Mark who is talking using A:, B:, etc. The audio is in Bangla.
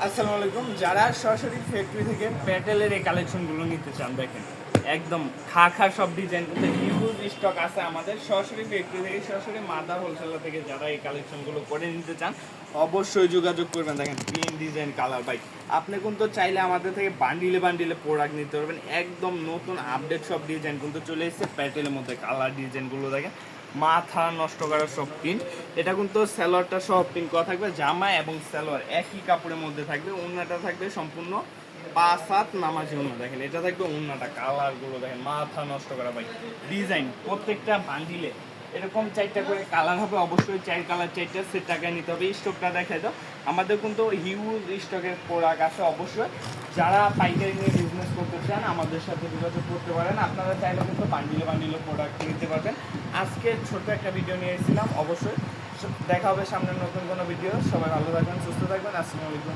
A: আসসালামু আলাইকুম। যারা সরাসরি ফ্যাক্টরি থেকে প্যাটেলের এই কালেকশনগুলো নিতে চান, দেখেন একদম খা সব ডিজাইন কিন্তু হিউজ স্টক আছে আমাদের সরাসরি ফ্যাক্টরি থেকে, সরাসরি মাদার হোলসেলার থেকে। যারা এই কালেকশনগুলো করে নিতে চান অবশ্যই যোগাযোগ করবেন। দেখেন প্রিন্ট ডিজাইন কালার ভাই, আপনি কিন্তু চাইলে আমাদের থেকে বান্ডিলে প্রোডাক্ট নিতে পারবেন। একদম নতুন আপডেট সব ডিজাইন কিন্তু চলে এসেছে প্যাটেলের মধ্যে। কালার ডিজাইনগুলো দেখেন মাথা নষ্ট করার সব প্রিন্ট। এটা কিন্তু সালোয়ারটা সব প্রিন্ট করা থাকবে, জামা এবং সালোয়ার একই কাপড়ের মধ্যে থাকবে। ওড়নাটা থাকবে সম্পূর্ণ 5 হাত নামাজি ওড়না। দেখেন এটা থাকবে ওড়নাটা, কালারগুলো দেখেন মাথা নষ্ট করা ভাই। ডিজাইন প্রত্যেকটা বান্ডিলে এরকম 4টা করে কালার হবে, অবশ্যই 4 কালার 4টা সেট টাকায় নিতে হবে। স্টকটা দেখাই দাও, আমাদের কিন্তু হিউজ স্টকের প্রোডাক্ট আছে। অবশ্যই যারা পাইকারি নিয়ে বিজনেস করতে চান আমাদের সাথে যোগাযোগ করতে পারেন। আপনারা চাইলে কিন্তু বান্ডিলে প্রোডাক্ট নিতে পারবেন। আজকে ছোট্ট একটা ভিডিও নিয়ে এসেছিলাম। অবশ্যই দেখা হবে সামনের নতুন কোনো ভিডিও। সবাই ভালো থাকবেন, সুস্থ থাকবেন। আসসালামু আলাইকুম।